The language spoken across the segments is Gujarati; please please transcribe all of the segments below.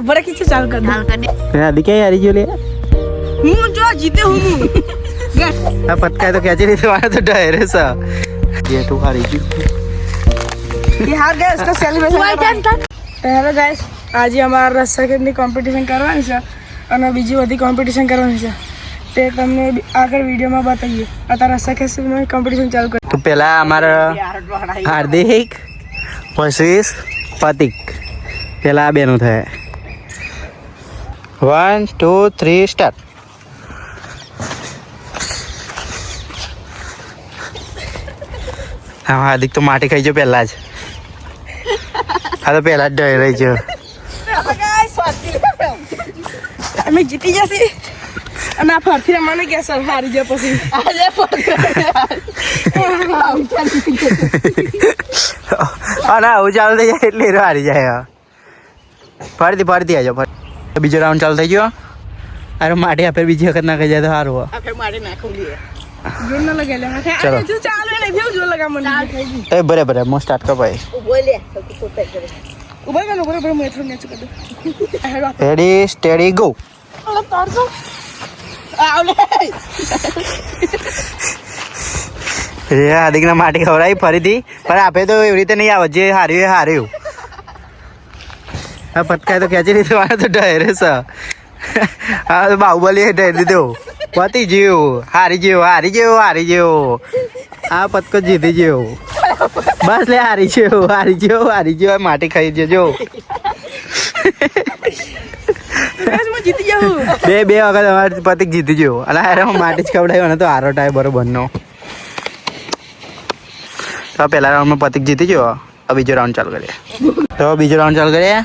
बड़ा किसी चाल कर दे हार्दिक क्या यारी जो ले हूँ जो जीते हूँ अब पटका है तो क्या चीज़ तुम्हारा तो डर है सा ये तू हारी जी ये हार गया इसका सेलिब्रेशन हेलो गाइस आज हमारा रस्सा खेलनी कॉम्पिटिशन करवानी છે અને બીજી બધી કોમ્પિટિશન કરવાની છે તે તમને આગળ વિડીયોમાં બતાવીએ અત્યારે રસ્સા ખેંચીને કોમ્પિટિશન ચાલુ કરી તો પહેલા અમારા હાર્દિક વર્સિસ પ્રતિક પહેલા આ બેનું થાય 1 2 3 સ્ટાર્ટ હા હાર્દિક તો માટી ખાઈ જો પહેલા જ હા તો પહેલા જ ડરી રહી છે અમે જીતી જશે અને આ ફરથી રમવાને કે સર હારી જાય પછી આજે ના આવું ચાલુ થઈ જાય એટલે હીરો હારી જાય ફરીથી આવજો બીજો રાઉન્ડ ચાલુ થઈ ગયો અરે માટી આપે બીજી વખત નાખી જાય તો સારું જોર ન લગાઈ લે ચલો જો ચાલુ ને જો જોર લગા મને એ બરાબર મો સ્ટાર્ટ કર ભાઈ ઉભા મેં થોડું નેચું કરી દઉં રેડી સ્ટેડી ગો હાર્દિક ના માટી ખવડાવી ફરીથી પણ આપે તો એવી રીતે નહીં આવે જે હાર્યું એ હાર્યું હા પટકાય તો ખેંચી લીધું મારે તો ડરે છે હા તો બાહુબલી ડરી દીધો પતી ગયું હારી જેવો આ પતકો જીતી ગયો બસ લે હારી જેવો માટી ખાઈ જજો જીતી જાઉં બે વખત અમારે પતિક જીતી ગયો અને હારે માટી જ ખવડાવ્યો ને તો હારો ટાય બરોબર નો તો પહેલા રાઉન્ડમાં પતિક જીતી ગયો હવે બીજો રાઉન્ડ ચાલુ કરીએ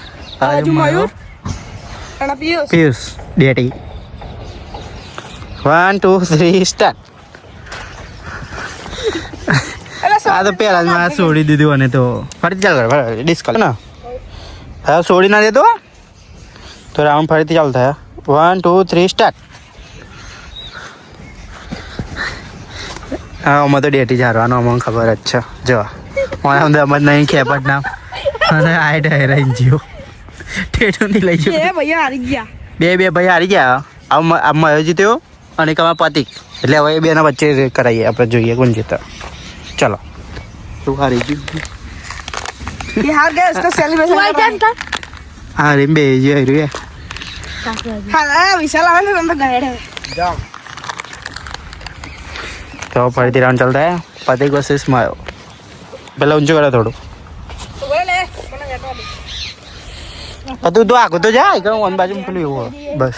પિયુષ ડેટી 1 2 3 સ્ટાર્ટ આ તો પહેલા જ મેં છોડી દીધું અને તો ફરીથી ચાલુ કર ડિસ્કલ ને હા છોડી ના દેતો તો રાઉન્ડ ફરીથી ચાલુ થાય 1 2 3 સ્ટાર્ટ હા આમાં તો ડેટી જ હારવાનો અમને ખબર જ છે જો મને અમદ નહીં ખેપટ નામ અને આ ડાયરા જીઓ ટેટું નહીં લઈ ગયો ભૈયા હારી ગયા બે ભાઈ હારી ગયા આમાં મયો જીત્યો અને કમા પતિક એટલે હવે એ બેના વચ્ચે કરાવીએ આપણે જોઈએ કોણ જીતે ચલો તું હારી ગયું ये हार गया इसका सेलिब्रेशन હા રે બે જે રહ્યું હા વિશાલ આવે ને તો ગયે જાઓ તો ફરીથી રાઉન્ડ ચાલતા હે પતિક વર્સિસ માયો પેલા ઊંચું કરે થોડું તું તો આગળ તો જાય કે વન બાજુ પેલું એવું બસ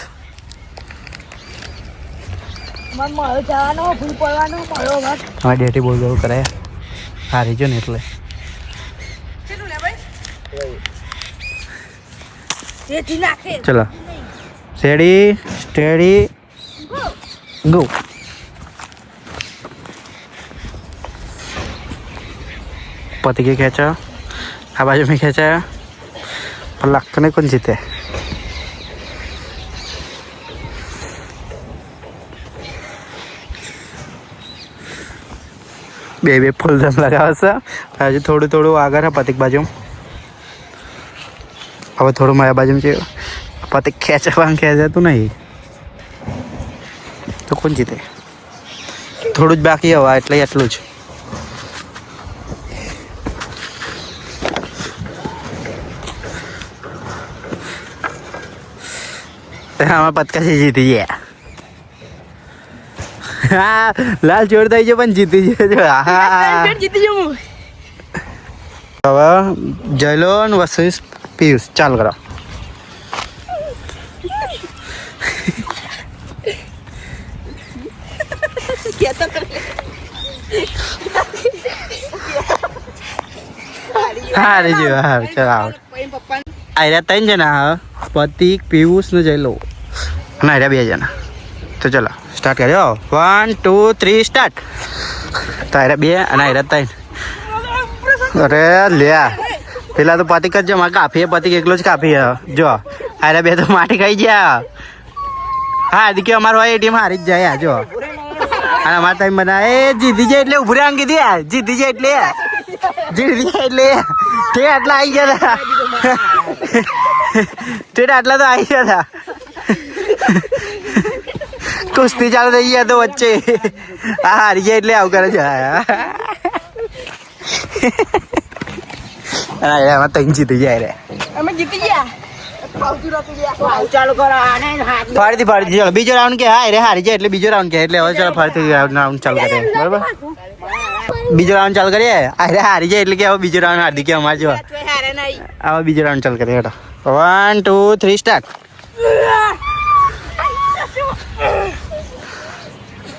હા ડેટી બોલ કરાય હારી જો ને એટલે ચલો રેડી સ્ટેડી ગો पति के खेचा आ बाजू में खेचा पर लगता नहीं कौन जीते बे फूल दम लगा आज थोड़ू आगे है पतिक बाजू अब थोड़ा माया बाजू में पतिक खेचा तो नहीं तो कौन जीते थोड़ू बाकी हवा एटले एटलू ज पतका से जीती है हाँ लाल छोड़ दे जो जीती जयलोन वर्सेस पीयूष चाल करो हारे जो हार चल आउट आयरा तीन जना पतिक पीयूष ने जयलो आयरा बे जना तो चलो स्टार्ट करो 1 2 3 स्टार्ट तो आयरा बे आयरा तीन अरे लिया પેલા તો પતિક જ જમા કાફી પતિક એકલો જ કાફી જો આયરા બે તો માટી ખાઈ ગયા હા દીકે અમારો હોય એ ટીમ હારી જ જાય જો અને અમાર ટાઈમ બના એ જીતી જાય એટલે ઉભરે આંગી દે જીતી જાય એટલે તે આટલા આવી ગયા ટેટ આટલા તો આવી ગયા હતા કુસ્તી ચાલુ થઈ ગયા તો વચ્ચે આ હારી ગયા એટલે આવું કરે છે એમાં તઈ જીતી જાય રે અમે જીતી ગયા ફરીથી ચાલો બીજો રાઉન્ડ કે હા રે હારી જાય એટલે બીજો રાઉન્ડ કે એટલે હવે ચાલો ફરીથી રાઉન્ડ ચાલુ કરીએ બરાબર બીજો રાઉન્ડ ચાલુ કરીએ અરે હારી જાય એટલે કે હવે બીજો રાઉન્ડ હાર્દિક કે અમારે જેવા હવે બીજો રાઉન્ડ ચાલુ કરીએ 1 2 3 સ્ટાર્ટ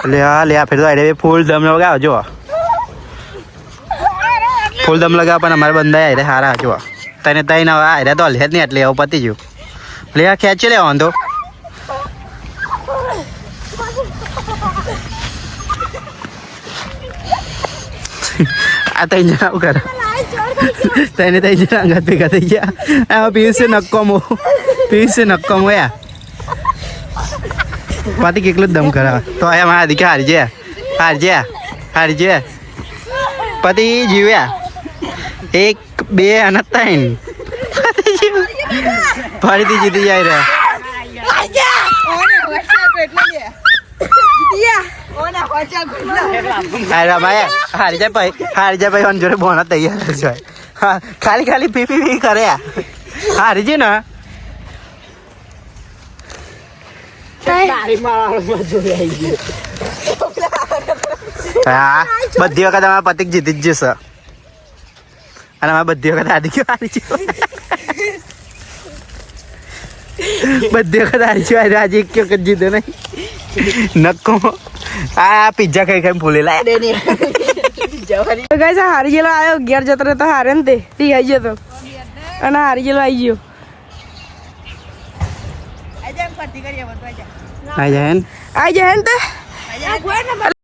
લે આ ફેર તો આડે ફૂલ દમ લગાવો જો ફૂલ દમ લગાવ પણ અમારે બંધા આડે હારા જો તને તઈ ના આડે તો લે જ નહીં એટલે હવે પતી ગયું લે આ ખેંચી લે વાંધો આ તઈ જણા આવું કરે તને તઈ જણા અંગત ભેગા થઈ ગયા એમાં પિયુષ નક્કોમો યા પાતી કેટલું દમ કરાવે તો એમ હારી કે હારી જાય પતિ જીવ્યા 1 2 અને 3 ફરીથી જીતી જાય રે હારી જાય ભાઈ જોડે બોના તૈયાર છે હા ખાલી પી કરે હારી જાય ને હા બધી વખત અમારા પતિક જીતી જ જશે અને અમારે બધી વખત હારી ગયો બધી વખત હારી ગયો આજે એક વખત જીતે નહીં નક્કો આ પિઝા ખાઈ ફૂલેલા ગાઈસ હારી ગયેલો આવ્યો 11 જતો તો હારે ને તે ટી આવી ગયો તો અને હારી ગયેલો આવી ગયો આઈ જાય ને તે